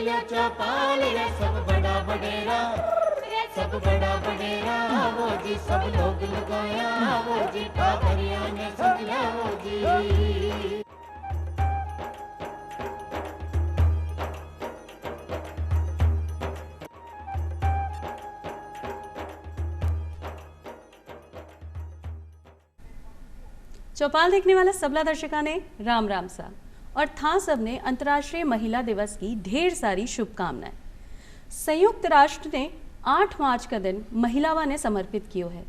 लिया चौपाल रे, सब बड़ा बडेरा, सब बड़ा बडेरा वो जी, सब लोग लगाया वो जी, पादरिया ने समझा वो जी। चौपाल देखने वाला सबला दर्शका ने राम राम सा और था सबने अंतर्राष्ट्रीय महिला दिवस की ढेर सारी शुभकामनाएं। संयुक्त राष्ट्र ने 8 मार्च का दिन महिलावा ने समर्पित किया है।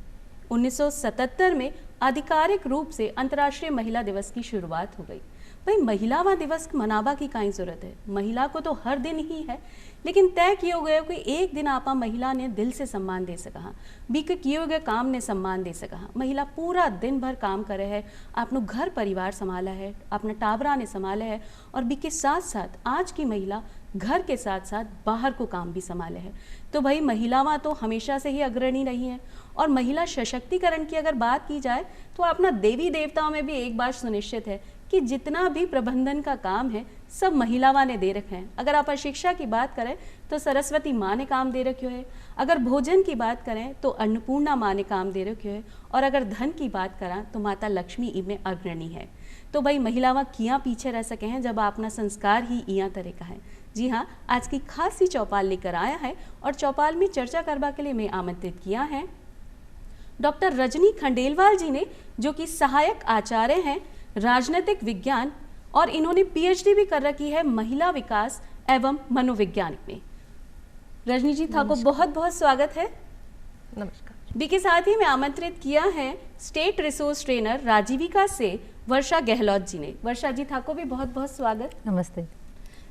1977 में आधिकारिक रूप से अंतर्राष्ट्रीय महिला दिवस की शुरुआत हो गई। भाई महिलावा दिवस मनावा की काई जरूरत है, महिला को तो हर दिन ही है, लेकिन तय किए गए कि एक दिन आपा महिला ने दिल से सम्मान दे सका, बीके किए गए काम ने सम्मान दे सका। महिला पूरा दिन भर काम करे है, आपनो घर परिवार संभाला है, अपना टाबरा ने संभाला है और बीके साथ साथ आज की महिला घर के साथ साथ बाहर को काम भी संभाले है। तो भाई महिलावां तो हमेशा से ही अग्रणी रही हैं और महिला सशक्तिकरण की अगर बात की जाए तो अपना देवी देवताओं में भी एक बात सुनिश्चित है कि जितना भी प्रबंधन का काम है सब महिलावां ने दे रखे हैं। अगर आप शिक्षा की बात करें तो सरस्वती माँ ने काम दे रखे है, अगर भोजन की बात करें तो अन्नपूर्णा माँ ने काम दे रखे है और अगर धन की बात करें तो माता लक्ष्मी इनमें अग्रणी है। तो भाई महिलावां किया पीछे रह सके हैं जब अपना संस्कार ही इया तरह का है। जी हाँ, आज की खास सी चौपाल लेकर आया है और चौपाल में चर्चा करवा के लिए मैं आमंत्रित किया है डॉक्टर रजनी खंडेलवाल जी ने, जो कि सहायक आचार्य हैं राजनीतिक विज्ञान और इन्होंने पीएचडी भी कर रखी है महिला विकास एवं मनोविज्ञान में। रजनी जी था को बहुत बहुत स्वागत है। नमस्कार। बी के साथ ही मैं आमंत्रित किया है स्टेट रिसोर्स ट्रेनर राजीविका से वर्षा गहलोत जी ने। वर्षा जी था को भी बहुत बहुत स्वागत। नमस्ते।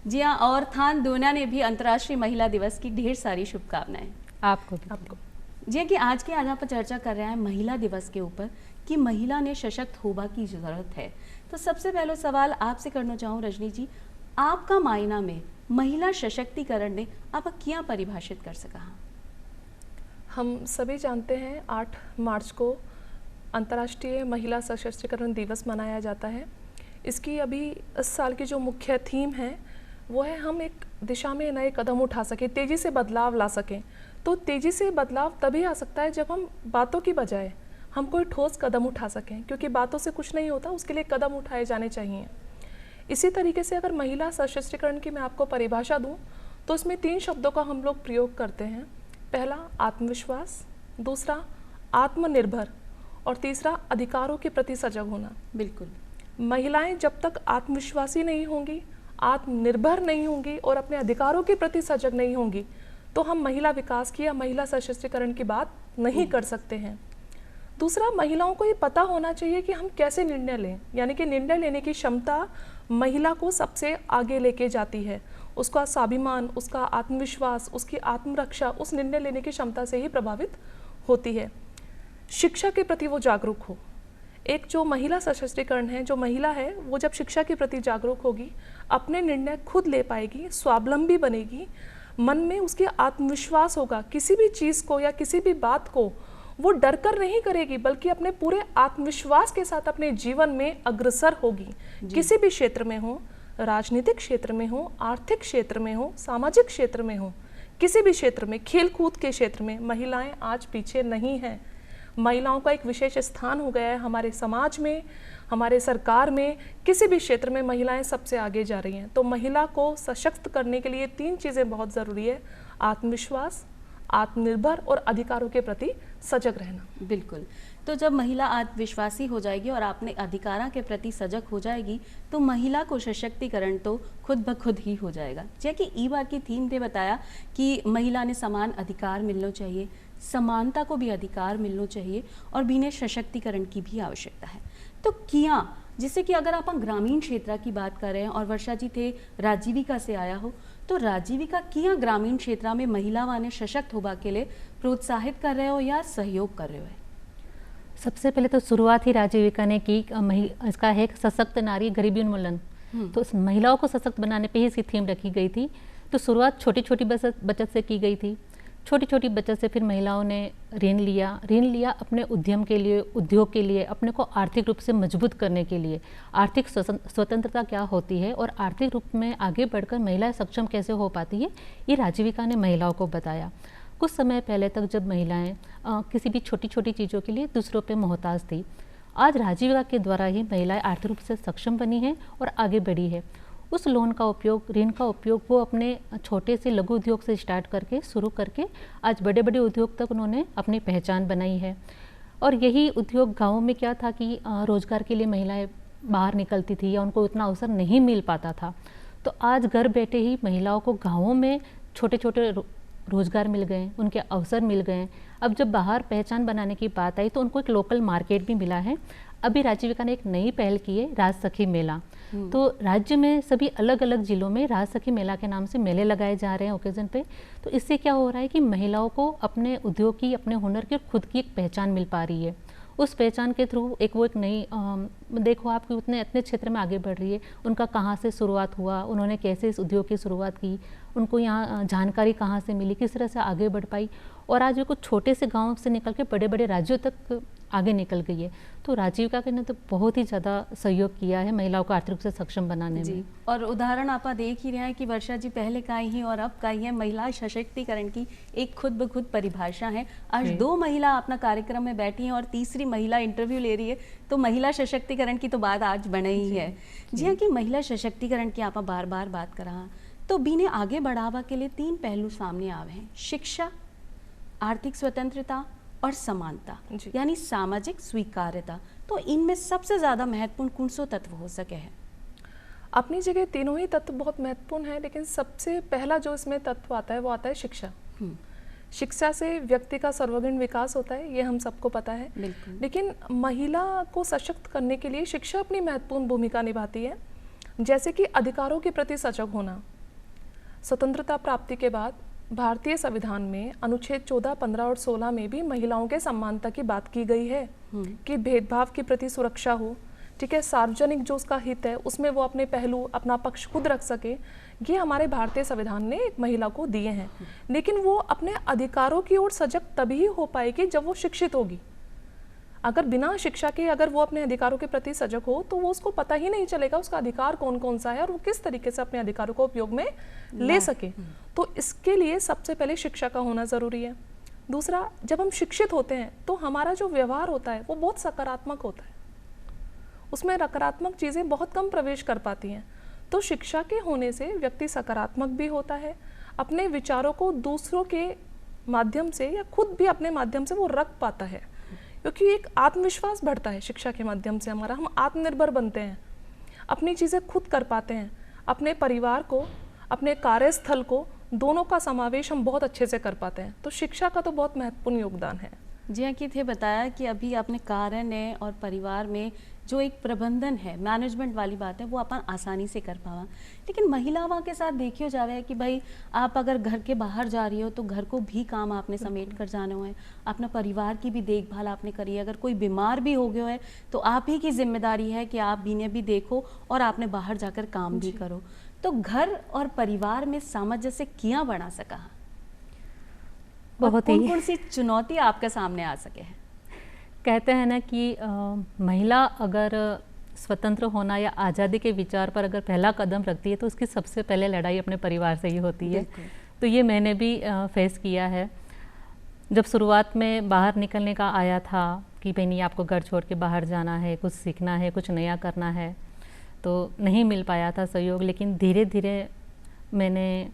जी हाँ, और थान दोना ने भी अंतर्राष्ट्रीय महिला दिवस की ढेर सारी शुभकामनाएं। आपको जी हाँ, कि आज के आज चर्चा कर रहे हैं महिला दिवस के ऊपर कि महिला ने सशक्त होबा की जरूरत है। तो सबसे पहले सवाल आपसे करना चाहूँ रजनी जी, आपका मायना में महिला सशक्तिकरण ने आप क्या परिभाषित कर सका? हम सभी जानते हैं 8 मार्च को अंतर्राष्ट्रीय महिला सशक्तिकरण दिवस मनाया जाता है। इसकी अभी इस साल की जो मुख्य थीम है वो है हम एक दिशा में नए कदम उठा सकें, तेज़ी से बदलाव ला सकें। तो तेज़ी से बदलाव तभी आ सकता है जब हम बातों की बजाय हम कोई ठोस कदम उठा सकें, क्योंकि बातों से कुछ नहीं होता, उसके लिए कदम उठाए जाने चाहिए। इसी तरीके से अगर महिला सशक्तिकरण की मैं आपको परिभाषा दूं तो उसमें 3 शब्दों का हम लोग प्रयोग करते हैं। पहला आत्मविश्वास, दूसरा आत्मनिर्भर और तीसरा अधिकारों के प्रति सजग होना। बिल्कुल, महिलाएं जब तक आत्मविश्वासी नहीं होंगी, आत्मनिर्भर नहीं होंगी और अपने अधिकारों के प्रति सजग नहीं होंगी तो हम महिला विकास की या महिला सशक्तिकरण की बात नहीं कर सकते हैं। दूसरा, महिलाओं को ये पता होना चाहिए कि हम कैसे निर्णय लें, यानी कि निर्णय लेने की क्षमता महिला को सबसे आगे लेके जाती है। उसका स्वाभिमान, उसका आत्मविश्वास, उसकी आत्मरक्षा उस निर्णय लेने की क्षमता से ही प्रभावित होती है। शिक्षा के प्रति वो जागरूक हो। एक जो महिला सशक्तिकरण है, जो महिला है वो जब शिक्षा के प्रति जागरूक होगी, अपने निर्णय खुद ले पाएगी, स्वावलंबी बनेगी, मन में उसके आत्मविश्वास होगा, किसी भी चीज़ को या किसी भी बात को वो डर कर नहीं करेगी बल्कि अपने पूरे आत्मविश्वास के साथ अपने जीवन में अग्रसर होगी। किसी भी क्षेत्र में हो, राजनीतिक क्षेत्र में हो, आर्थिक क्षेत्र में हो, सामाजिक क्षेत्र में हो, किसी भी क्षेत्र में, खेल कूद के क्षेत्र में महिलाएं आज पीछे नहीं हैं। महिलाओं का एक विशेष स्थान हो गया है हमारे समाज में, हमारे सरकार में, किसी भी क्षेत्र में महिलाएं सबसे आगे जा रही हैं। तो महिला को सशक्त करने के लिए 3 चीज़ें बहुत ज़रूरी है: आत्मविश्वास, आत्मनिर्भर और अधिकारों के प्रति सजग रहना। बिल्कुल। तो जब महिला आत्मविश्वासी हो जाएगी और अपने अधिकारों के प्रति सजग हो जाएगी तो महिला को सशक्तिकरण तो खुद ब खुद ही हो जाएगा। जैसे कि ई बार की थीम ने बताया कि महिला ने समान अधिकार मिलना चाहिए, समानता को भी अधिकार मिलना चाहिए और बिना सशक्तिकरण की भी आवश्यकता है। तो किया जिससे कि अगर आप ग्रामीण क्षेत्र की बात कर रहे हैं और वर्षा जी थे राजीविका से आया हो, तो राजीविका किया ग्रामीण क्षेत्र में महिलावां ने सशक्त होने के लिए प्रोत्साहित कर रहे हो या सहयोग कर रहे हो? सबसे पहले तो शुरुआत ही राजीविका ने की, इसका है सशक्त नारी गरीबी उन्मूलन। तो महिलाओं को सशक्त बनाने पे ही इसकी थीम रखी गई थी। तो शुरुआत छोटी छोटी बचत से की गई थी। छोटी छोटी बचत से फिर महिलाओं ने ऋण लिया अपने उद्यम के लिए, उद्योग के लिए, अपने को आर्थिक रूप से मजबूत करने के लिए। आर्थिक स्वतंत्रता क्या होती है और आर्थिक रूप में आगे बढ़कर महिलाएं सक्षम कैसे हो पाती है, ये राजीविका ने महिलाओं को बताया। कुछ समय पहले तक जब महिलाएं किसी भी छोटी छोटी चीज़ों के लिए दूसरों पे मोहताज थी, आज राजीविका के द्वारा ही महिलाएं आर्थिक रूप से सक्षम बनी हैं और आगे बढ़ी है। उस लोन का उपयोग, ऋण का उपयोग वो अपने छोटे से लघु उद्योग से स्टार्ट करके, शुरू करके आज बड़े बड़े उद्योग तक उन्होंने अपनी पहचान बनाई है। और यही उद्योग गाँवों में क्या था कि रोज़गार के लिए महिलाएं बाहर निकलती थी या उनको उतना अवसर नहीं मिल पाता था, तो आज घर बैठे ही महिलाओं को गाँवों में छोटे छोटे रोज़गार मिल गए, उनके अवसर मिल गए। अब जब बाहर पहचान बनाने की बात आई तो उनको एक लोकल मार्केट भी मिला है। अभी राजीविका ने एक नई पहल की है, राज सखी मेला। तो राज्य में सभी अलग अलग जिलों में राज सखी मेला के नाम से मेले लगाए जा रहे हैं ओकेजन पे। तो इससे क्या हो रहा है कि महिलाओं को अपने उद्योग की, अपने हुनर की और खुद की एक पहचान मिल पा रही है। उस पहचान के थ्रू एक नई देखो आप उतने इतने क्षेत्र में आगे बढ़ रही है। उनका कहाँ से शुरुआत हुआ, उन्होंने कैसे इस उद्योग की शुरुआत की, उनको यहाँ जानकारी कहाँ से मिली, किस तरह से आगे बढ़ पाई, और आज वो कुछ छोटे से गांव से निकल के बड़े बड़े राज्यों तक आगे निकल गई है। तो राजीविका ने तो बहुत ही ज़्यादा सहयोग किया है महिलाओं को आर्थिक रूप से सक्षम बनाने में। और उदाहरण आप देख ही रहे हैं कि वर्षा जी पहले का ही और अब का ही है। महिला सशक्तिकरण की एक खुद ब खुद परिभाषा है। आज 2 महिला अपना कार्यक्रम में बैठी हैं और तीसरी महिला इंटरव्यू ले रही है, तो महिला सशक्तिकरण की तो बात आज बने ही है। जी हाँ, कि महिला सशक्तिकरण की आप बार बार बात कर रहा, तो बीने आगे बढ़ावा के लिए 3 पहलू सामने आवे हैं: शिक्षा, आर्थिक स्वतंत्रता और समानता, यानी सामाजिक स्वीकार्यता। तो इनमें सबसे ज़्यादा महत्वपूर्ण कौन सा तत्व हो सके है? अपनी जगह तीनों ही तत्व बहुत महत्वपूर्ण है, लेकिन सबसे पहला जो इसमें तत्व आता है वो आता है शिक्षा। शिक्षा से व्यक्ति का सर्वांगीण विकास होता है, ये हम सबको पता है। लेकिन महिला को सशक्त करने के लिए शिक्षा अपनी महत्वपूर्ण भूमिका निभाती है। जैसे कि अधिकारों के प्रति सजग होना। स्वतंत्रता प्राप्ति के बाद भारतीय संविधान में अनुच्छेद 14, 15 और 16 में भी महिलाओं के समानता की बात की गई है कि भेदभाव के प्रति सुरक्षा हो, ठीक है, सार्वजनिक जो उसका हित है उसमें वो अपने पहलू, अपना पक्ष खुद रख सके। ये हमारे भारतीय संविधान ने एक महिला को दिए हैं। लेकिन वो अपने अधिकारों की ओर सजग तभी हो पाएगी जब वो शिक्षित होगी। अगर बिना शिक्षा के अगर वो अपने अधिकारों के प्रति सजग हो तो वो उसको पता ही नहीं चलेगा उसका अधिकार कौन कौन सा है और वो किस तरीके से अपने अधिकारों को उपयोग में ले सके। तो इसके लिए सबसे पहले शिक्षा का होना ज़रूरी है। दूसरा, जब हम शिक्षित होते हैं तो हमारा जो व्यवहार होता है वो बहुत सकारात्मक होता है, उसमें नकारात्मक चीज़ें बहुत कम प्रवेश कर पाती हैं। तो शिक्षा के होने से व्यक्ति सकारात्मक भी होता है, अपने विचारों को दूसरों के माध्यम से या खुद भी अपने माध्यम से वो रख पाता है, क्योंकि एक आत्मविश्वास बढ़ता है शिक्षा के माध्यम से हमारा। हम आत्मनिर्भर बनते हैं, अपनी चीज़ें खुद कर पाते हैं, अपने परिवार को, अपने कार्यस्थल को, दोनों का समावेश हम बहुत अच्छे से कर पाते हैं। तो शिक्षा का तो बहुत महत्वपूर्ण योगदान है। जी हाँ, कि थे बताया कि अभी आपने कार्य ने और परिवार में जो एक प्रबंधन है, मैनेजमेंट वाली बात है, वो अपन आसानी से कर पावा। लेकिन महिलाओं के साथ देखियो जावे कि भाई आप अगर घर के बाहर जा रही हो तो घर को भी काम आपने समेट कर जाना है, अपना परिवार की भी देखभाल आपने करी है। अगर कोई बीमार भी हो गया है तो आप ही की जिम्मेदारी है कि आप भी ने भी देखो और आपने बाहर जाकर काम भी करो। तो घर और परिवार में सामंजस्य किया बना सका, बहुत कौन सी चुनौती आपके सामने आ सके है? कहते हैं ना कि महिला अगर स्वतंत्र होना या आज़ादी के विचार पर अगर पहला कदम रखती है तो उसकी सबसे पहले लड़ाई अपने परिवार से ही होती है। तो ये मैंने भी फेस किया है। जब शुरुआत में बाहर निकलने का आया था कि भाई नहीं, आपको घर छोड़ के बाहर जाना है, कुछ सीखना है, कुछ नया करना है, तो नहीं मिल पाया था सहयोग। लेकिन धीरे धीरे मैंने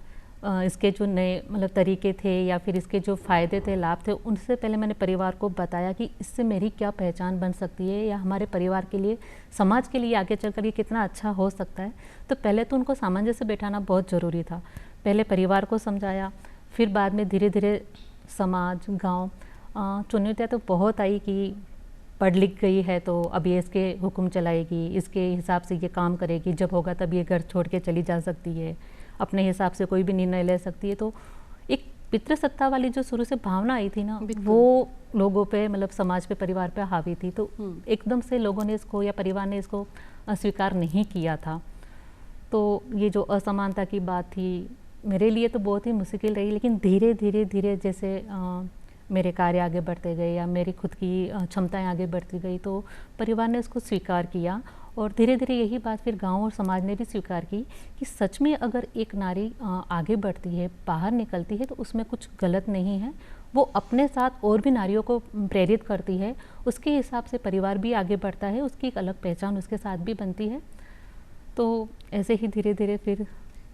इसके जो नए मतलब तरीके थे या फिर इसके जो फ़ायदे थे, लाभ थे, उनसे पहले मैंने परिवार को बताया कि इससे मेरी क्या पहचान बन सकती है या हमारे परिवार के लिए, समाज के लिए आगे चलकर ये कितना अच्छा हो सकता है। तो पहले तो उनको सामंजस्य बैठाना बहुत ज़रूरी था। पहले परिवार को समझाया, फिर बाद में धीरे धीरे समाज, गाँव, चुनौतियाँ तो बहुत आई कि पढ़ लिख गई है तो अब ये इसके हुक्म चलाएगी, इसके हिसाब से ये काम करेगी, जब होगा तब ये घर छोड़ के चली जा सकती है, अपने हिसाब से कोई भी निर्णय ले सकती है। तो एक पितृसत्ता वाली जो शुरू से भावना आई थी ना, वो लोगों पे, मतलब समाज पे, परिवार पे हावी थी। तो एकदम से लोगों ने इसको या परिवार ने इसको स्वीकार नहीं किया था। तो ये जो असमानता की बात थी, मेरे लिए तो बहुत ही मुश्किल रही, लेकिन धीरे धीरे धीरे जैसे मेरे कार्य आगे बढ़ते गए या मेरी खुद की क्षमताएं आगे बढ़ती गई, तो परिवार ने उसको स्वीकार किया। और धीरे धीरे यही बात फिर गांव और समाज ने भी स्वीकार की कि सच में अगर एक नारी आगे बढ़ती है, बाहर निकलती है, तो उसमें कुछ गलत नहीं है। वो अपने साथ और भी नारियों को प्रेरित करती है, उसके हिसाब से परिवार भी आगे बढ़ता है, उसकी एक अलग पहचान उसके साथ भी बनती है। तो ऐसे ही धीरे धीरे फिर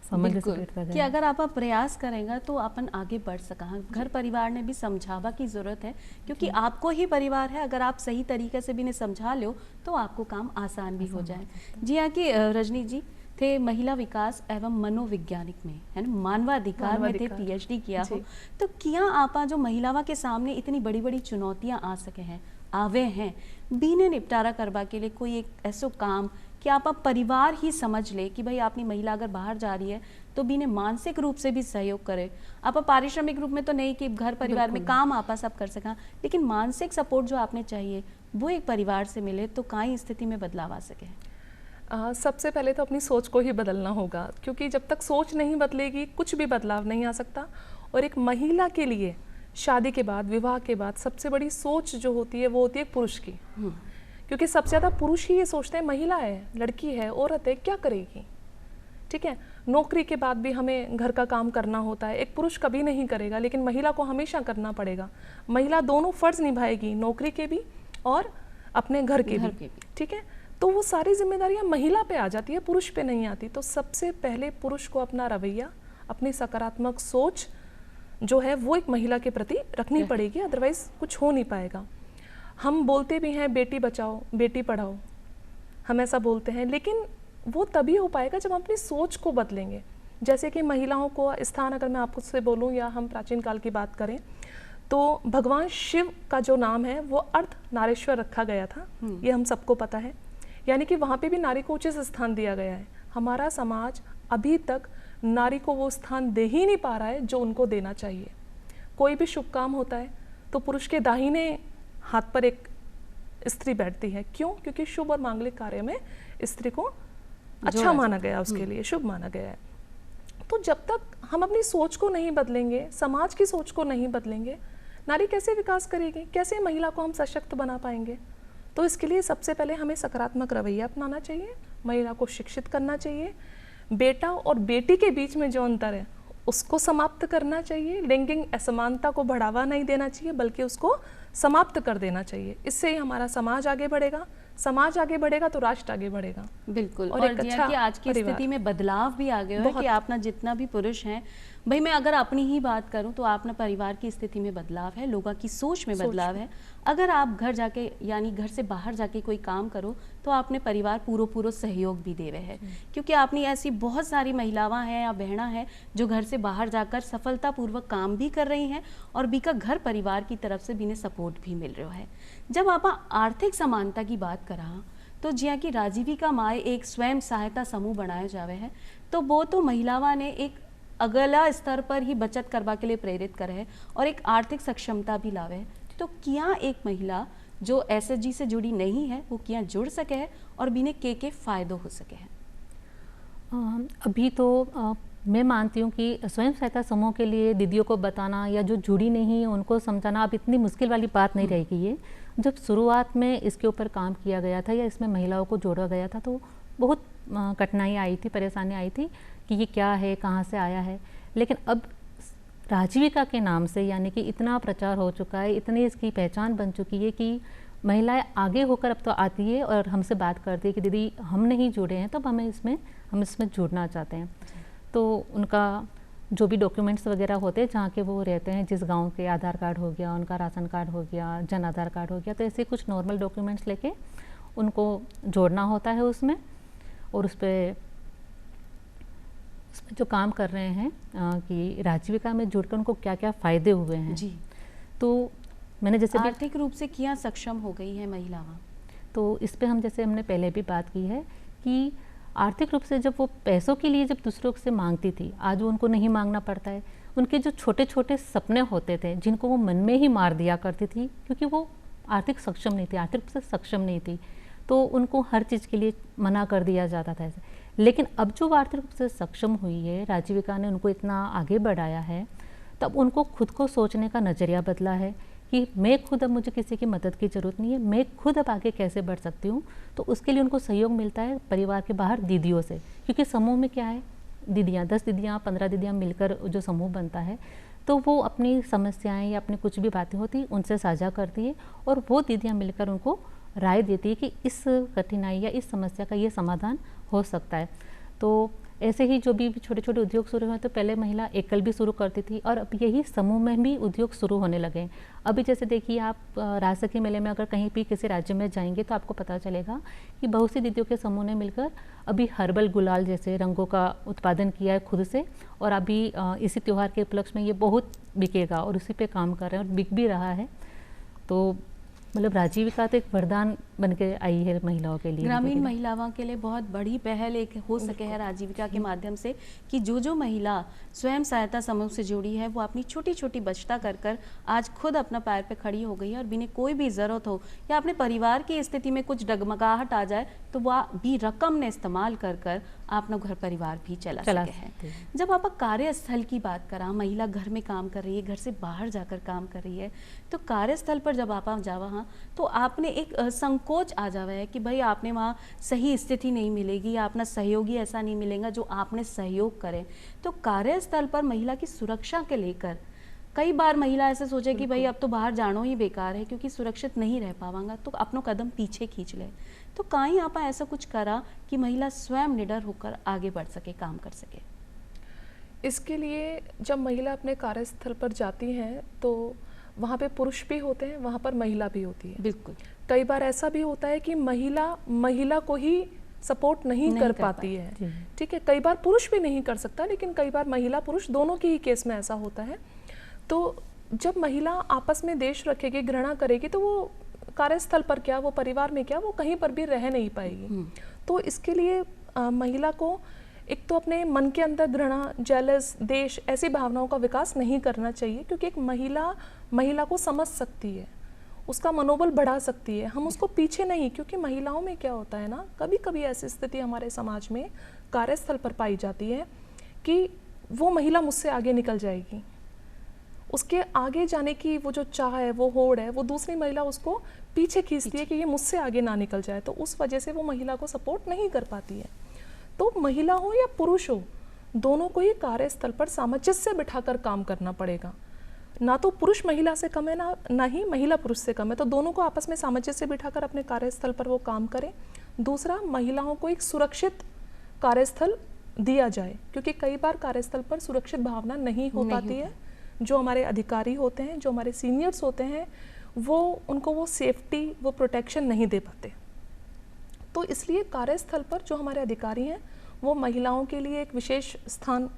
सामंजस्य बैठता कि गया। अगर आप प्रयास करेंगे तो अपन आगे बढ़ सका। घर परिवार ने भी समझावा की ज़रूरत है, क्योंकि आपको ही परिवार है, अगर आप सही तरीके से भी इन्हें समझा लो तो आपको काम आसान भी हो जाए। जी हाँ, कि रजनी जी थे महिला विकास एवं मनोवैज्ञानिक में, है ना, मानवाधिकार में थे, पीएचडी किया हो। तो क्या आपा जो महिलावा के सामने इतनी बड़ी बड़ी चुनौतियाँ आ सके हैं, आवे हैं, बीने निपटारा करवा के लिए कोई एक ऐसो काम कि आप परिवार ही समझ ले कि भाई अपनी महिला अगर बाहर जा रही है तो बीने मानसिक रूप से भी सहयोग करे। आप पारिश्रमिक रूप में तो नहीं कि घर परिवार में काम आपा सब कर सका, लेकिन मानसिक सपोर्ट जो आपने चाहिए वो एक परिवार से मिले तो कई स्थिति में बदलाव आ सके। सबसे पहले तो अपनी सोच को ही बदलना होगा, क्योंकि जब तक सोच नहीं बदलेगी कुछ भी बदलाव नहीं आ सकता। और एक महिला के लिए शादी के बाद, विवाह के बाद सबसे बड़ी सोच जो होती है वो होती है पुरुष की, क्योंकि सबसे ज़्यादा पुरुष ही ये सोचते हैं महिला है, लड़की है, औरत है, क्या करेगी। ठीक है, नौकरी के बाद भी हमें घर का काम करना होता है, एक पुरुष कभी नहीं करेगा, लेकिन महिला को हमेशा करना पड़ेगा। महिला दोनों फर्ज निभाएगी, नौकरी के भी और अपने घर के भी। ठीक है, तो वो सारी जिम्मेदारियां महिला पे आ जाती है, पुरुष पे नहीं आती। तो सबसे पहले पुरुष को अपना रवैया, अपनी सकारात्मक सोच जो है वो एक महिला के प्रति रखनी पड़ेगी, अदरवाइज कुछ हो नहीं पाएगा। हम बोलते भी हैं बेटी बचाओ बेटी पढ़ाओ, हम ऐसा बोलते हैं, लेकिन वो तभी हो पाएगा जब हम अपनी सोच को बदलेंगे। जैसे कि महिलाओं को स्थान, अगर मैं आपको से बोलूं या हम प्राचीन काल की बात करें, तो भगवान शिव का जो नाम है वो अर्ध नारेश्वर रखा गया था, ये हम सबको पता है। यानी कि वहाँ पे भी नारी को उचित स्थान दिया गया है। हमारा समाज अभी तक नारी को वो स्थान दे ही नहीं पा रहा है जो उनको देना चाहिए। कोई भी शुभ काम होता है तो पुरुष के दाहिने हाथ पर एक स्त्री बैठती है। क्यों? क्योंकि शुभ और मांगलिक कार्य में स्त्री को अच्छा माना गया, उसके लिए शुभ माना गया है। तो जब तक हम अपनी सोच को नहीं बदलेंगे, समाज की सोच को नहीं बदलेंगे, नारी कैसे विकास करेगी, कैसे महिला को हम सशक्त बना पाएंगे। तो इसके लिए सबसे पहले हमें सकारात्मक रवैया अपनाना चाहिए, महिला को शिक्षित करना चाहिए, बेटा और बेटी के बीच में जो अंतर है उसको समाप्त करना चाहिए, लैंगिक असमानता को बढ़ावा नहीं देना चाहिए बल्कि उसको समाप्त कर देना चाहिए। इससे ही हमारा समाज आगे बढ़ेगा, समाज आगे बढ़ेगा तो राष्ट्र आगे बढ़ेगा। बिल्कुल। और एक अच्छा कि आज की स्थिति में बदलाव भी आ गया है कि आप ना जितना भी पुरुष हैं, भाई मैं अगर अपनी ही बात करूं तो आप ना परिवार की स्थिति में बदलाव है, लोगों की सोच में बदलाव है। अगर आप घर जाके यानी घर से बाहर जाके कोई काम करो तो आपने परिवार पूरा सहयोग भी दे रहे हैं, क्योंकि आपने ऐसी बहुत सारी महिलावां हैं या बहना है जो घर से बाहर जाकर सफलतापूर्वक काम भी कर रही हैं और बीका घर परिवार की तरफ से भी इन्हें सपोर्ट भी मिल रहा है। जब आप आर्थिक समानता की बात करा तो जिया कि राजीविका माए एक स्वयं सहायता समूह बनाया जावे है, तो वो तो महिलावां ने एक अगला स्तर पर ही बचत करवा के लिए प्रेरित करे है और एक आर्थिक सक्षमता भी लावे है। तो क्या एक महिला जो एसएचजी से जुड़ी नहीं है वो क्या जुड़ सके है और बिने के फायदो हो सके है? अभी तो मैं मानती हूँ कि स्वयं सहायता समूह के लिए दीदियों को बताना या जो जुड़ी नहीं है उनको समझाना अब इतनी मुश्किल वाली बात नहीं रहेगी। ये जब शुरुआत में इसके ऊपर काम किया गया था या इसमें महिलाओं को जोड़ा गया था तो बहुत कठिनाई आई थी, परेशानी आई थी कि ये क्या है, कहाँ से आया है। लेकिन अब राजीविका के नाम से यानी कि इतना प्रचार हो चुका है, इतनी इसकी पहचान बन चुकी है कि महिलाएं आगे होकर अब तो आती है और हमसे बात करती है कि दीदी हम नहीं जुड़े हैं, तब हम इसमें जुड़ना चाहते हैं। तो उनका जो भी डॉक्यूमेंट्स वगैरह होते हैं जहाँ के वो रहते हैं, जिस गांव के आधार कार्ड हो गया, उनका राशन कार्ड हो गया, जन आधार कार्ड हो गया, तो ऐसे कुछ नॉर्मल डॉक्यूमेंट्स लेके उनको जोड़ना होता है उसमें। और उसमें जो काम कर रहे हैं कि राजीविका में जुड़कर उनको क्या क्या फ़ायदे हुए हैं जी, तो मैंने जैसे आर्थिक रूप से क्या सक्षम हो गई है महिलावां, तो इस पे हम जैसे हमने पहले भी बात की है कि आर्थिक रूप से जब वो पैसों के लिए जब दूसरों से मांगती थी, आज वो उनको नहीं मांगना पड़ता है। उनके जो छोटे छोटे सपने होते थे जिनको वो मन में ही मार दिया करती थी क्योंकि वो आर्थिक सक्षम नहीं थी, आर्थिक रूप से सक्षम नहीं थी, तो उनको हर चीज़ के लिए मना कर दिया जाता था ऐसे। लेकिन अब जो वो आर्थिक रूप से सक्षम हुई है, राजीविका ने उनको इतना आगे बढ़ाया है, तब उनको खुद को सोचने का नज़रिया बदला है कि मैं खुद, अब मुझे किसी की मदद की ज़रूरत नहीं है, मैं खुद अब आगे कैसे बढ़ सकती हूँ। तो उसके लिए उनको सहयोग मिलता है परिवार के बाहर दीदियों से, क्योंकि समूह में क्या है, दीदियाँ 10 दीदियाँ 15 दीदियाँ मिलकर जो समूह बनता है, तो वो अपनी समस्याएं या अपनी कुछ भी बातें होती हैं उनसे साझा करती है, और वो दीदियाँ मिलकर उनको राय देती है कि इस कठिनाई या इस समस्या का ये समाधान हो सकता है। तो ऐसे ही जो भी छोटे छोटे उद्योग शुरू हुए, तो पहले महिला एकल भी शुरू करती थी, और अब यही समूह में भी उद्योग शुरू होने लगे हैं। अभी जैसे देखिए, आप राजसखी मेले में अगर कहीं भी किसी राज्य में जाएंगे तो आपको पता चलेगा कि बहुत सी दीदियों के समूह ने मिलकर अभी हर्बल गुलाल जैसे रंगों का उत्पादन किया है खुद से, और अभी इसी त्यौहार के उपलक्ष्य में ये बहुत बिकेगा और उसी पे काम कर रहे हैं और बिक भी रहा है। तो मतलब राजीविका तो एक वरदान बन के आई है महिलाओं के लिए, ग्रामीण महिलाओं के लिए बहुत बड़ी पहल एक हो सके है राजीविका के माध्यम से, कि जो महिला स्वयं सहायता समूह से जुड़ी है वो अपनी छोटी छोटी बचत कर कर आज खुद अपना पैर पे खड़ी हो गई है, और बिना कोई भी ज़रूरत हो या अपने परिवार की स्थिति में कुछ डगमगाहट आ जाए तो वह भी रकम ने इस्तेमाल कर कर अपना घर परिवार भी चला सके है। जब आप कार्यस्थल की बात करा, महिला घर में काम कर रही है, घर से बाहर जाकर काम कर रही है, तो कार्यस्थल पर जब आप जावा हाँ तो आपने एक संकोच आ जावा है कि भाई आपने वहाँ सही स्थिति नहीं मिलेगी या अपना सहयोगी ऐसा नहीं मिलेगा जो आपने सहयोग करे। तो कार्यस्थल पर महिला की सुरक्षा के लेकर कई बार महिला ऐसे सोचे कि भाई अब तो बाहर जाना ही बेकार है क्योंकि सुरक्षित नहीं रह पावांगा, तो अपनों कदम पीछे खींच ले। तो कहीं आप ऐसा कुछ करा कि महिला स्वयं निडर होकर आगे बढ़ सके, काम कर सके। इसके लिए जब महिला अपने कार्यस्थल पर जाती हैं तो वहाँ पे पुरुष भी होते हैं, वहाँ पर महिला भी होती है। बिल्कुल। कई बार ऐसा भी होता है कि महिला को ही सपोर्ट नहीं कर पाती है, ठीक है। कई बार पुरुष भी नहीं कर सकता, लेकिन कई बार महिला पुरुष दोनों के ही केस में ऐसा होता है। तो जब महिला आपस में देश रखेगी, घृणा करेगी, तो वो कार्यस्थल पर क्या, वो परिवार में क्या, वो कहीं पर भी रह नहीं पाएगी। तो इसके लिए महिला को एक तो अपने मन के अंदर घृणा, जेलस, देश ऐसी भावनाओं का विकास नहीं करना चाहिए, क्योंकि एक महिला को समझ सकती है, उसका मनोबल बढ़ा सकती है। हम उसको पीछे नहीं, क्योंकि महिलाओं में क्या होता है ना, कभी कभी ऐसी स्थिति हमारे समाज में कार्यस्थल पर पाई जाती है कि वो महिला मुझसे आगे निकल जाएगी, उसके आगे जाने की वो जो चाह है, वो होड़ है, वो दूसरी महिला उसको पीछे खींचती है कि ये मुझसे आगे ना निकल जाए। तो उस वजह से वो महिला को सपोर्ट नहीं कर पाती है। तो महिला हो या पुरुष हो, दोनों को ही कार्यस्थल पर सामंजस्य बिठाकर काम करना पड़ेगा। ना तो पुरुष महिला से कम है, ना ही महिला पुरुष से कम है। तो दोनों को आपस में सामंजस्य बिठाकर अपने कार्यस्थल पर वो काम करें। दूसरा, महिलाओं को एक सुरक्षित कार्यस्थल दिया जाए, क्योंकि कई बार कार्यस्थल पर सुरक्षित भावना नहीं हो पाती है। जो हमारे अधिकारी होते हैं, जो हमारे सीनियर्स होते हैं, वो उनको वो सेफ्टी, वो प्रोटेक्शन नहीं दे पाते। तो इसलिए कार्यस्थल पर जो हमारे अधिकारी हैं वो महिलाओं के लिए एक विशेष स्थान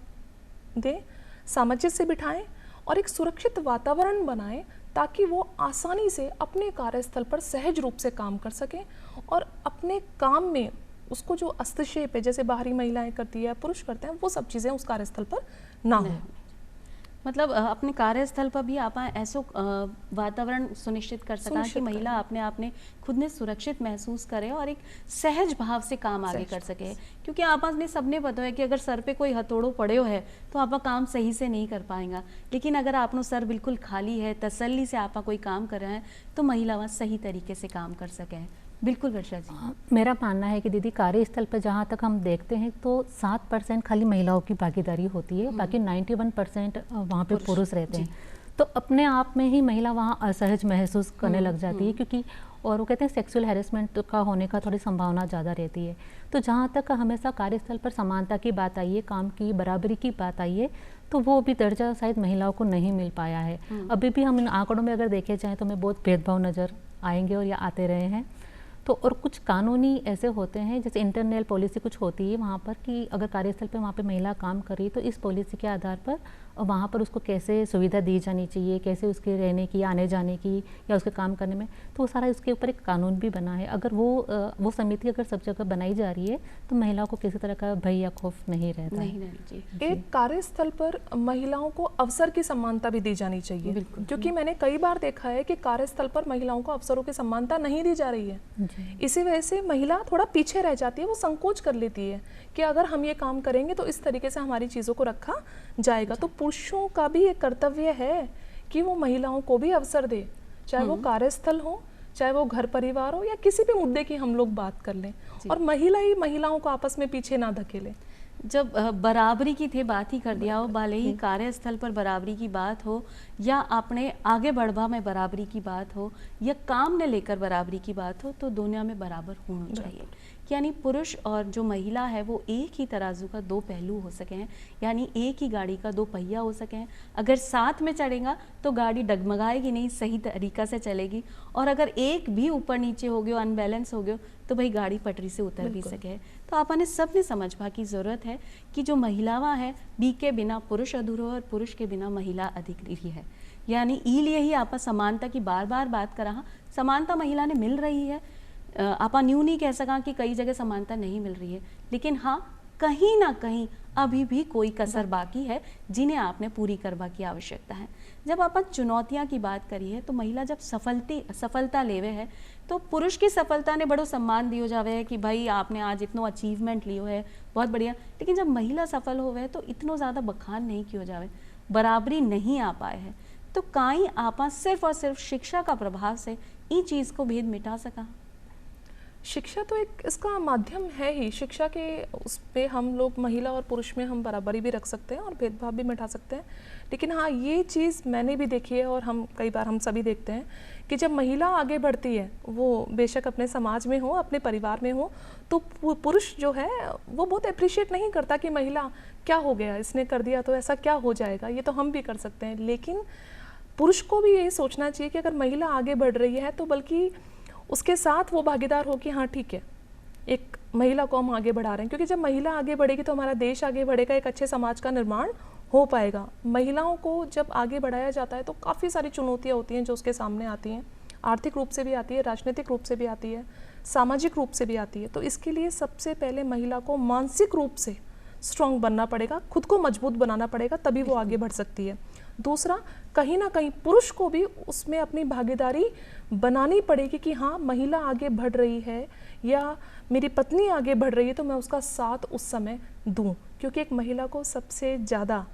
दें, सामंजस्य बिठाएं और एक सुरक्षित वातावरण बनाएं, ताकि वो आसानी से अपने कार्यस्थल पर सहज रूप से काम कर सकें और अपने काम में उसको जो हस्तक्षेप है, जैसे बाहरी महिलाएं करती है, पुरुष करते हैं, वो सब चीज़ें उस कार्यस्थल पर ना हो। मतलब अपने कार्यस्थल पर भी आप ऐसा वातावरण सुनिश्चित कर सका कि महिला अपने आप ने खुद ने सुरक्षित महसूस करे और एक सहज भाव से काम आगे कर सके। क्योंकि आपस ने सबने पता है कि अगर सर पे कोई हथौड़ो पड़े है तो आप काम सही से नहीं कर पाएगा, लेकिन अगर आपनो सर बिल्कुल खाली है, तसल्ली से आप कोई काम कर रहे हैं, तो महिला वहाँ सही तरीके से काम कर सके। बिल्कुल वर्षा जी, मेरा मानना है कि दीदी कार्यस्थल पर जहाँ तक हम देखते हैं तो 7% खाली महिलाओं की भागीदारी होती है, बाकी 91% वहाँ पे पुरुष रहते हैं। तो अपने आप में ही महिला वहाँ असहज महसूस करने लग जाती है, क्योंकि और वो कहते हैं सेक्सुअल हैरेसमेंट का होने का थोड़ी संभावना ज़्यादा रहती है। तो जहाँ तक हमेशा कार्यस्थल पर समानता की बात आई है, काम की बराबरी की बात आई है, तो वो भी दर्जा शायद महिलाओं को नहीं मिल पाया है। अभी भी हम इन आंकड़ों में अगर देखे जाएँ तो हमें बहुत भेदभाव नज़र आएंगे और या आते रहे हैं। तो और कुछ कानूनी ऐसे होते हैं, जैसे इंटरनल पॉलिसी कुछ होती है वहाँ पर कि अगर कार्यस्थल पे वहाँ पे महिला काम कर रही तो इस पॉलिसी के आधार पर और वहाँ पर उसको कैसे सुविधा दी जानी चाहिए, कैसे उसके रहने की, आने जाने की या उसके काम करने में, तो वो सारा उसके ऊपर एक कानून भी बना है। अगर वो समिति अगर सब जगह बनाई जा रही है तो महिलाओं को किसी तरह का भय या खौफ नहीं रहता नहीं है। रहनी चाहिए। एक कार्यस्थल पर महिलाओं को अवसर की समानता भी दी जानी चाहिए, क्योंकि मैंने कई बार देखा है कि कार्यस्थल पर महिलाओं को अवसरों की समानता नहीं दी जा रही है। इसी वजह से महिला थोड़ा पीछे रह जाती है, वो संकोच कर लेती है कि अगर हम ये काम करेंगे तो इस तरीके से हमारी चीज़ों को रखा जाएगा। तो पुरुषों का भी एक कर्तव्य है कि वो महिलाओं को भी अवसर दे, चाहे वो कार्यस्थल हो, चाहे वो घर परिवार हो, या किसी भी मुद्दे की हम लोग बात कर लें, और महिला ही महिलाओं को आपस में पीछे ना धकेले। जब बराबरी की थे बात ही कर दिया हो, भले ही कार्यस्थल पर बराबरी की बात हो या अपने आगे बढ़वा में बराबरी की बात हो या काम ने लेकर बराबरी की बात हो, तो दुनिया में बराबर होना चाहिए। यानी पुरुष और जो महिला है वो एक ही तराजू का दो पहलू हो सके हैं, यानी एक ही गाड़ी का दो पहिया हो सके हैं। अगर साथ में चढ़ेगा तो गाड़ी डगमगाएगी नहीं, सही तरीका से चलेगी, और अगर एक भी ऊपर नीचे हो गया, अनबैलेंस हो गया, तो भाई गाड़ी पटरी से उतर भी सके। तो आपने सब ने समझवा की ज़रूरत है कि जो महिलावा है बी के बिना पुरुष अधूरो और पुरुष के बिना महिला अधिक रही है। यानी लिए ही आप समानता की बार बार बात करा, समानता महिला ने मिल रही है। आपा न्यू नहीं कह सका कि कई जगह समानता नहीं मिल रही है, लेकिन हाँ कहीं ना कहीं अभी भी कोई कसर बाकी है जिन्हें आपने पूरी करवा की आवश्यकता है। जब अपन चुनौतियां की बात करी है तो महिला जब सफलता लेवे है तो पुरुष की सफलता ने बड़ो सम्मान दियो जावे है कि भाई आपने आज इतनो अचीवमेंट लियो है, बहुत बढ़िया। लेकिन जब महिला सफल होवे तो इतनो ज़्यादा बखान नहीं कियो जावे, बराबरी नहीं आ पाए है। तो काई आपा सिर्फ और सिर्फ शिक्षा का प्रभाव से इन चीज़ को भेद मिटा सका। शिक्षा तो एक इसका माध्यम है ही, शिक्षा के उस पे हम लोग महिला और पुरुष में हम बराबरी भी रख सकते हैं और भेदभाव भी मिटा सकते हैं। लेकिन हाँ, ये चीज़ मैंने भी देखी है और हम कई बार हम सभी देखते हैं कि जब महिला आगे बढ़ती है, वो बेशक अपने समाज में हो, अपने परिवार में हो, तो पुरुष जो है वो बहुत अप्रिशिएट नहीं करता कि महिला क्या हो गया, इसने कर दिया तो ऐसा क्या हो जाएगा, ये तो हम भी कर सकते हैं। लेकिन पुरुष को भी ये सोचना चाहिए कि अगर महिला आगे बढ़ रही है तो बल्कि उसके साथ वो भागीदार हो कि हाँ ठीक है, एक महिला को हम आगे बढ़ा रहे हैं, क्योंकि जब महिला आगे बढ़ेगी तो हमारा देश आगे बढ़ेगा, एक अच्छे समाज का निर्माण हो पाएगा। महिलाओं को जब आगे बढ़ाया जाता है तो काफ़ी सारी चुनौतियाँ होती हैं जो उसके सामने आती हैं, आर्थिक रूप से भी आती है, राजनीतिक रूप से भी आती है, सामाजिक रूप से भी आती है। तो इसके लिए सबसे पहले महिला को मानसिक रूप से स्ट्रॉन्ग बनना पड़ेगा, खुद को मजबूत बनाना पड़ेगा, तभी वो आगे बढ़ सकती है। दूसरा, कहीं ना कहीं पुरुष को भी उसमें अपनी भागीदारी बनानी पड़ेगी कि हाँ महिला आगे बढ़ रही है या मेरी पत्नी आगे बढ़ रही है तो मैं उसका साथ उस समय दूं, क्योंकि एक महिला को सबसे ज़्यादा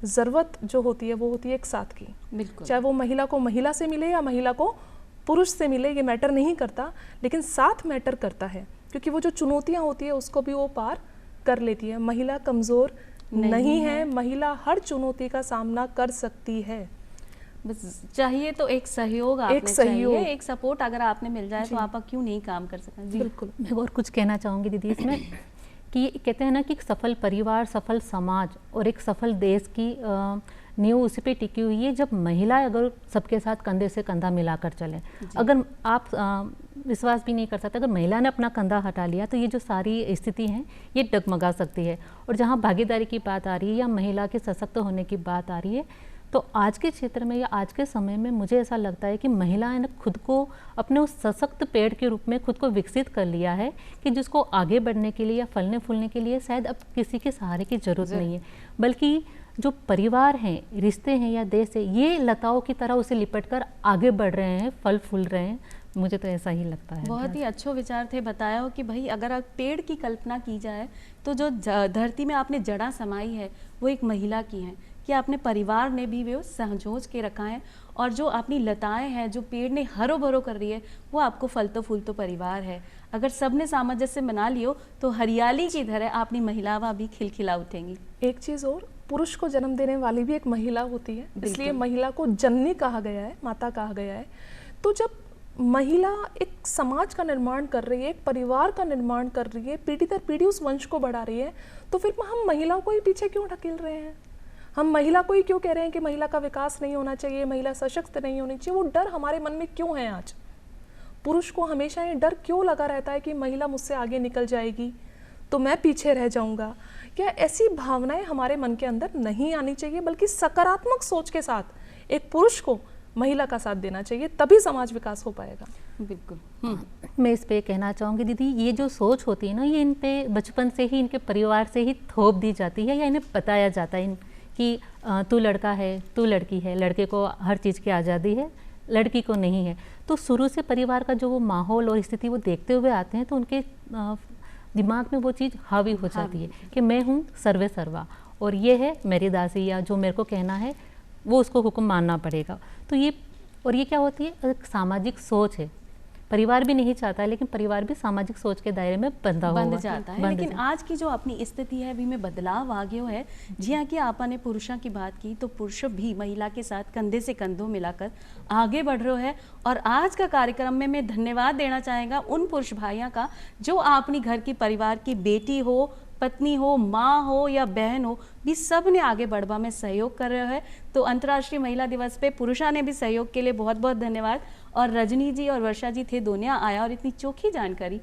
ज़रूरत जो होती है वो होती है एक साथ की। बिल्कुल। चाहे वो महिला को महिला से मिले या महिला को पुरुष से मिले, ये मैटर नहीं करता, लेकिन साथ मैटर करता है, क्योंकि वो जो चुनौतियाँ होती है उसको भी वो पार कर लेती है। महिला कमज़ोर नहीं है, महिला हर चुनौती का सामना कर सकती है। बस चाहिए तो एक सहयोग, एक सहयोग, चाहिए, एक सपोर्ट अगर आपने मिल जाए तो आप क्यों नहीं काम कर सकते। जी बिल्कुल। मैं और कुछ कहना चाहूँगी दीदी इसमें कि कहते हैं ना कि एक सफल परिवार, सफल समाज और एक सफल देश की नींव उसी पे टिकी हुई है जब महिलाएं अगर सबके साथ कंधे से कंधा मिलाकर चलें। अगर आप विश्वास भी नहीं कर सकते, अगर महिला ने अपना कंधा हटा लिया तो ये जो सारी स्थिति है ये डगमगा सकती है। और जहाँ भागीदारी की बात आ रही है या महिला के सशक्त होने की बात आ रही है, तो आज के क्षेत्र में या आज के समय में मुझे ऐसा लगता है कि महिलाएं ने खुद को अपने उस सशक्त पेड़ के रूप में खुद को विकसित कर लिया है कि जिसको आगे बढ़ने के लिए या फलने फूलने के लिए शायद अब किसी के सहारे की ज़रूरत नहीं है, बल्कि जो परिवार हैं, रिश्ते हैं या देश है, ये लताओं की तरह उसे लिपट कर आगे बढ़ रहे हैं, फल फूल रहे हैं। मुझे तो ऐसा ही लगता है। बहुत ही अच्छे विचार थे। बताया हो कि भाई अगर आप पेड़ की कल्पना की जाए तो जो धरती में आपने जड़ा समाई है वो एक महिला की है, कि अपने परिवार ने भी वे सहजोज के रखा है, और जो अपनी लताएं हैं जो पेड़ ने हरो भरो कर रही है वो आपको फल तो फूल तो परिवार है। अगर सबने सामंजस्य बना लियो तो हरियाली की तरह अपनी महिलावां भी खिलखिला उठेंगी। एक चीज़ और, पुरुष को जन्म देने वाली भी एक महिला होती है, इसलिए महिला को जननी कहा गया है, माता कहा गया है। तो जब महिला एक समाज का निर्माण कर रही है, एक परिवार का निर्माण कर रही है, पीढ़ी दर पीढ़ी उस वंश को बढ़ा रही है, तो फिर हम महिलाओं को ही पीछे क्यों ढकेल रहे हैं? हम महिला को ही क्यों कह रहे हैं कि महिला का विकास नहीं होना चाहिए, महिला सशक्त नहीं होनी चाहिए? वो डर हमारे मन में क्यों है? आज पुरुष को हमेशा ये डर क्यों लगा रहता है कि महिला मुझसे आगे निकल जाएगी, तो मैं पीछे रह जाऊंगा। क्या ऐसी भावनाएं हमारे मन के अंदर नहीं आनी चाहिए, बल्कि सकारात्मक सोच के साथ एक पुरुष को महिला का साथ देना चाहिए, तभी समाज विकास हो पाएगा। बिल्कुल। मैं इस पे कहना चाहूँगी दीदी, ये जो सोच होती है ना, ये इन पे बचपन से ही, इनके परिवार से ही थोप दी जाती है, या इन्हें बताया जाता है कि तू लड़का है, तू लड़की है, लड़के को हर चीज़ की आज़ादी है, लड़की को नहीं है। तो शुरू से परिवार का जो वो माहौल और स्थिति वो देखते हुए आते हैं, तो उनके दिमाग में वो चीज़ हावी हो जाती है कि मैं हूँ सर्वे सर्वा, और ये है मेरी दासी, या जो मेरे को कहना है वो उसको हुक्म मानना पड़ेगा। तो ये क्या होती है, एक सामाजिक सोच है। परिवार भी नहीं चाहता है, लेकिन परिवार भी सामाजिक सोच के दायरे में बंध जाता है। लेकिन आज की जो अपनी स्थिति है अभी में बदलाव आ गया है। जी हाँ, कि आपने पुरुषों की बात की, तो पुरुष भी महिला के साथ कंधे से कंधों मिलाकर आगे बढ़ रहे हैं। और आज का कार्यक्रम में मैं धन्यवाद देना चाहेगा उन पुरुष भाइयों का जो अपनी घर की परिवार की बेटी हो, पत्नी हो, माँ हो या बहन हो, भी सब ने आगे बढ़वा में सहयोग कर रहे हैं। तो अंतर्राष्ट्रीय महिला दिवस पे पुरुषों ने भी सहयोग के लिए बहुत बहुत धन्यवाद। और रजनी जी और वर्षा जी थे, दोनों आया और इतनी चोखी जानकारी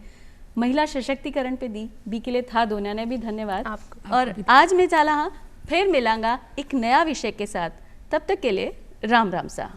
महिला सशक्तिकरण पे दी, बी के लिए था, दोनों ने भी धन्यवाद। और आज मैं चाला हाँ फिर मिलांगा एक नया विषय के साथ, तब तक के लिए राम राम सा।